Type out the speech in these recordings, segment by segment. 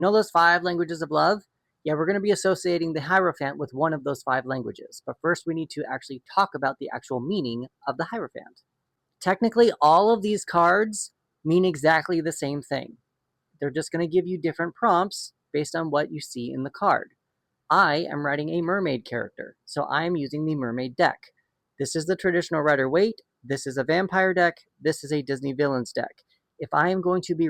You know those 5 languages of love? Yeah, we're going to be associating the Hierophant with one of those 5 languages. But first, we need to actually talk about the actual meaning of the Hierophant. Technically, all of these cards mean exactly the same thing. They're just going to give you different prompts based on what you see in the card. I am writing a mermaid character, so I am using the mermaid deck. This is the traditional Rider-Waite, this is a vampire deck, this is a Disney villains deck. If I am going to be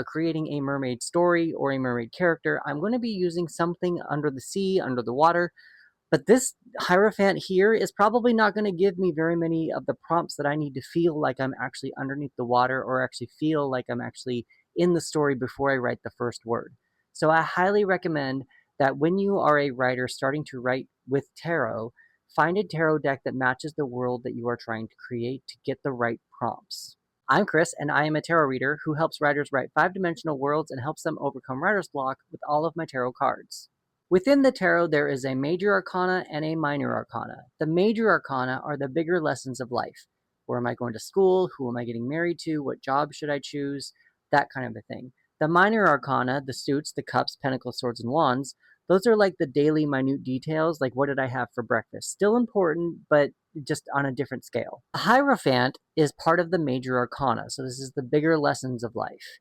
creating a mermaid story or a mermaid character, I'm going to be using something under the sea, under the water. But this Hierophant here is probably not going to give me very many of the prompts that I need to feel like I'm actually underneath the water or actually feel like I'm actually in the story before I write the first word. So I highly recommend that when you are a writer starting to write with tarot, find a tarot deck that matches the world that you are trying to create to get the right prompts. I'm Chris, and I am a tarot reader who helps writers write 5-dimensional worlds and helps them overcome writer's block with all of my tarot cards. Within the tarot, there is a major arcana and a minor arcana. The major arcana are the bigger lessons of life. Where am I going to school? Who am I getting married to? What job should I choose? That kind of a thing. The minor arcana, the suits, the cups, pentacles, swords, and wands, those are like the daily minute details, like what did I have for breakfast? Still important, but just on a different scale. The Hierophant is part of the major arcana, so this is the bigger lessons of life.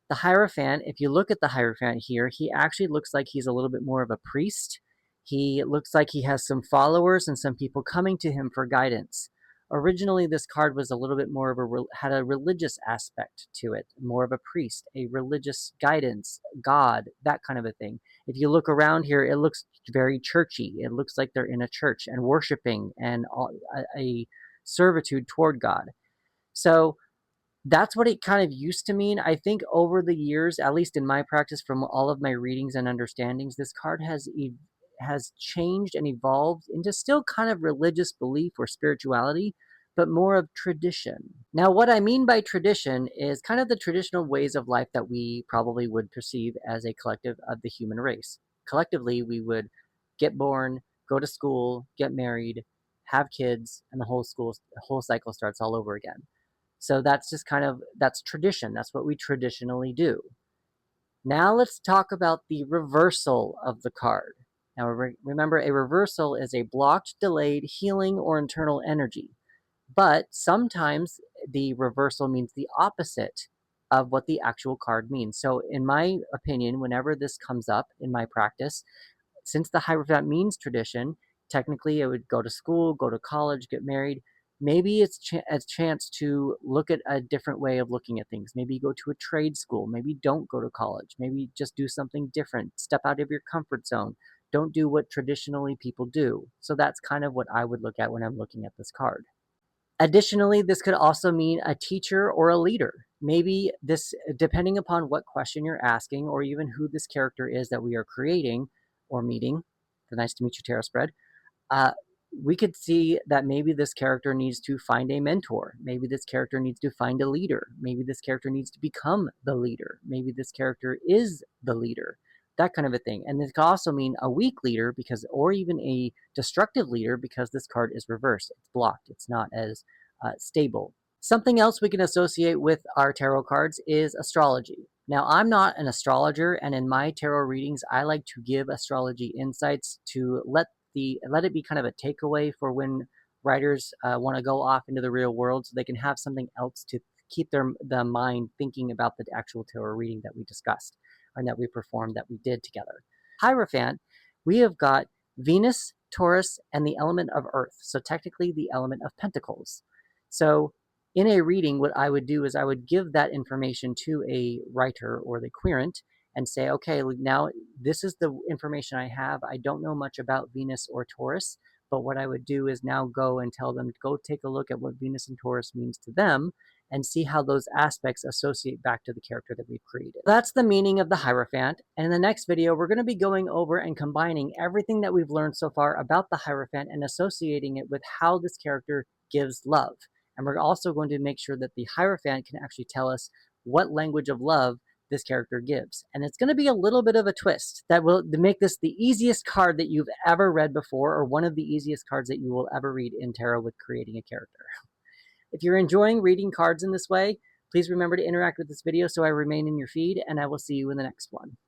The Hierophant, if you look at the Hierophant here, he actually looks like he's a little bit more of a priest. He looks like he has some followers and some people coming to him for guidance. Originally, this card was a little bit more of had a religious aspect to it, more of a priest, a religious guidance, God, that kind of a thing. If you look around here, it looks very churchy. It looks like they're in a church and worshiping and a servitude toward God. So that's what it kind of used to mean. I think over the years, at least in my practice, from all of my readings and understandings, this card has changed and evolved into still kind of religious belief or spirituality, but more of tradition. Now, what I mean by tradition is kind of the traditional ways of life that we probably would perceive as a collective of the human race. Collectively, we would get born, go to school, get married, have kids, and the whole cycle starts all over again. So that's just that's tradition. That's what we traditionally do. Now let's talk about the reversal of the card. Now remember, a reversal is a blocked, delayed, healing, or internal energy. But sometimes the reversal means the opposite of what the actual card means. So in my opinion, whenever this comes up in my practice, since the Hierophant means tradition, technically it would go to school, go to college, get married. Maybe it's a chance to look at a different way of looking at things. Maybe go to a trade school. Maybe don't go to college. Maybe just do something different. Step out of your comfort zone. Don't do what traditionally people do. So that's kind of what I would look at when I'm looking at this card. Additionally, this could also mean a teacher or a leader. Maybe this, depending upon what question you're asking or even who this character is that we are creating or meeting, the Nice to Meet You Tarot spread, we could see that maybe this character needs to find a mentor. Maybe this character needs to find a leader. Maybe this character needs to become the leader. Maybe this character is the leader. That kind of a thing. And this could also mean a weak leader or even a destructive leader because this card is reversed. It's blocked. It's not as stable. Something else we can associate with our tarot cards is astrology. Now, I'm not an astrologer, and in my tarot readings, I like to give astrology insights to let it be kind of a takeaway for when writers want to go off into the real world so they can have something else to keep the mind thinking about the actual tarot reading that we discussed and that we performed, that we did together. Hierophant, we have got Venus, Taurus, and the element of Earth. So technically the element of Pentacles. So in a reading, what I would do is I would give that information to a writer or the querent and say, okay, now this is the information I have. I don't know much about Venus or Taurus, but what I would do is now go and tell them, go take a look at what Venus and Taurus means to them and see how those aspects associate back to the character that we've created. That's the meaning of the Hierophant. And in the next video, we're going to be going over and combining everything that we've learned so far about the Hierophant and associating it with how this character gives love. And we're also going to make sure that the Hierophant can actually tell us what language of love this character gives. And it's going to be a little bit of a twist that will make this the easiest card that you've ever read before, or one of the easiest cards that you will ever read in tarot with creating a character. If you're enjoying reading cards in this way, please remember to interact with this video so I remain in your feed, and I will see you in the next one.